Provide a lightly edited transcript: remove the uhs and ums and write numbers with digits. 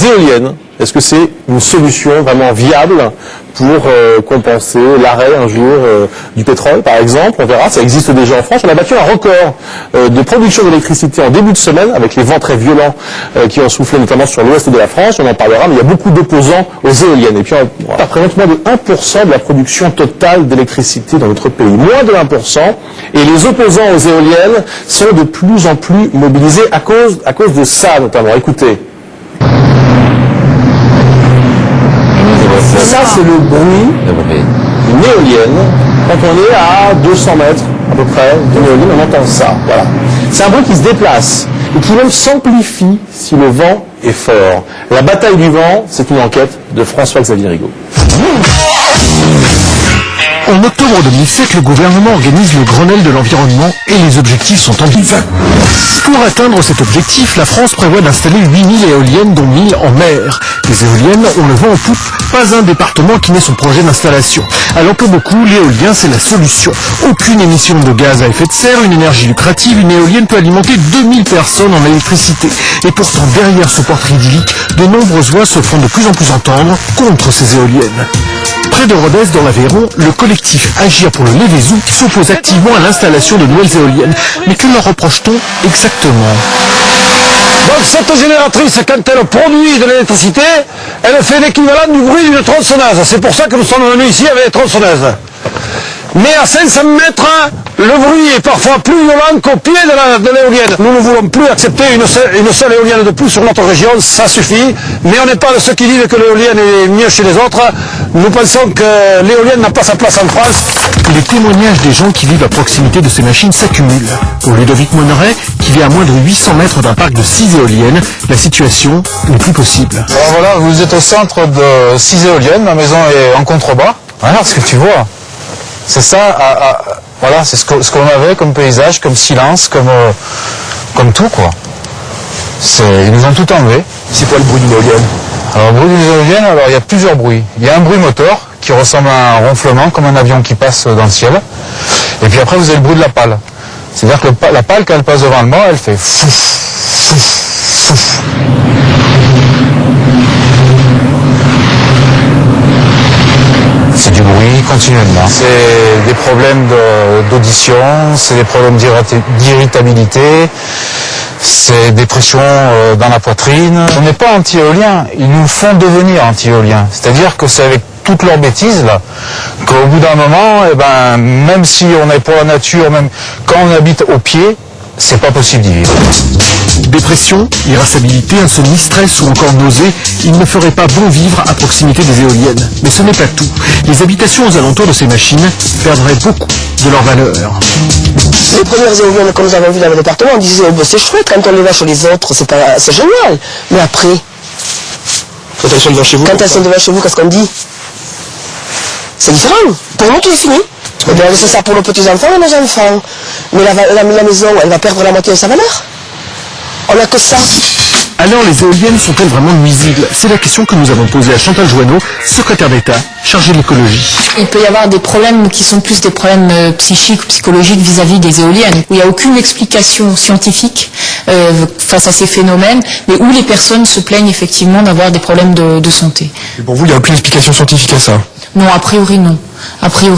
éoliennes, est-ce que c'est une solution vraiment viable pour compenser l'arrêt un jour du pétrole, par exemple? On verra, ça existe déjà en France. On a battu un record de production d'électricité en début de semaine, avec les vents très violents qui ont soufflé notamment sur l'ouest de la France. On en parlera, mais il y a beaucoup d'opposants aux éoliennes. Et puis, ça représente moins de 1% de la production totale d'électricité dans notre pays. Moins de 1%. Et les opposants aux éoliennes sont de plus en plus mobilisés à cause de ça, notamment. Écoutez. Ça, c'est le bruit d'une éolienne. Quand on est à 200 mètres, à peu près, d'une éolienne, on entend ça. Voilà. C'est un bruit qui se déplace et qui même s'amplifie si le vent est fort. La bataille du vent, c'est une enquête de François-Xavier Rigaud. En octobre 2007, le gouvernement organise le Grenelle de l'environnement et les objectifs sont ambigus. Pour atteindre cet objectif, la France prévoit d'installer 8000 éoliennes, dont 1000 en mer. Les éoliennes ont le vent en poupe, pas un département qui n'ait son projet d'installation. Alors que beaucoup, l'éolien c'est la solution. Aucune émission de gaz à effet de serre, une énergie lucrative, une éolienne peut alimenter 2000 personnes en électricité. Et pourtant, derrière ce portrait idyllique, de nombreuses voix se font de plus en plus entendre contre ces éoliennes. Près de Rodez, dans l'Aveyron, le collectif Agir pour le Lévézou s'oppose activement à l'installation de nouvelles éoliennes. Mais que leur reproche-t-on exactement? Donc cette génératrice, quand elle produit de l'électricité, elle fait l'équivalent du bruit d'une tronçonneuse. C'est pour ça que nous sommes venus ici avec les tronçonneuses. Mais à 500 mètres, le bruit est parfois plus violent qu'au pied de l'éolienne. Nous ne voulons plus accepter une seule éolienne de plus sur notre région, ça suffit. Mais on n'est pas de ceux qui disent que l'éolienne est mieux chez les autres. Nous pensons que l'éolienne n'a pas sa place en France. Les témoignages des gens qui vivent à proximité de ces machines s'accumulent. Pour Ludovic Monneret, qui vit à moins de 800 mètres d'un parc de 6 éoliennes, la situation n'est plus possible. Alors voilà, vous êtes au centre de 6 éoliennes, ma maison est en contrebas. Voilà ce que tu vois. C'est ça, voilà, c'est ce qu'on avait comme paysage, comme silence, comme tout quoi. Ils nous ont tout enlevé. C'est quoi le bruit d'une éolienne? Alors le bruit d'une éolienne, alors il y a plusieurs bruits. Il y a un bruit moteur qui ressemble à un ronflement, comme un avion qui passe dans le ciel. Et puis après vous avez le bruit de la pale. C'est-à-dire que la pale, quand elle passe devant le mât, elle fait fouf, fouf, fouf. C'est du bruit continuellement. C'est des problèmes d'audition, c'est des problèmes d'irritabilité, c'est des pressions dans la poitrine. On n'est pas anti-éolien, ils nous font devenir anti-éoliens. C'est-à-dire que c'est avec toutes leurs bêtises là, qu'au bout d'un moment, eh ben, même si on est pour la nature, même quand on habite au pied, c'est pas possible d'y vivre. Dépression, irascibilité, insomnie, stress ou encore nausée, il ne ferait pas bon vivre à proximité des éoliennes. Mais ce n'est pas tout. Les habitations aux alentours de ces machines perdraient beaucoup de leur valeur. Les premières éoliennes que nous avons vues dans le département, on disait c'est chouette, quand on les voit chez les autres, c'est génial. Mais après, Quand elles sont devant chez vous, qu'est-ce qu'on dit? C'est différent. Pour nous, tout est fini. Eh bien, c'est ça pour nos petits-enfants et nos enfants. Mais la maison, elle va perdre la moitié de sa valeur. On n'a que ça. Alors les éoliennes sont-elles vraiment nuisibles? C'est la question que nous avons posée à Chantal Joanneau, secrétaire d'État, chargée de l'écologie. Il peut y avoir des problèmes qui sont plus des problèmes psychiques ou psychologiques vis-à-vis des éoliennes, où il n'y a aucune explication scientifique face à ces phénomènes, mais où les personnes se plaignent effectivement d'avoir des problèmes de santé. Et pour vous, il n'y a aucune explication scientifique à ça? Non, a priori non. A priori.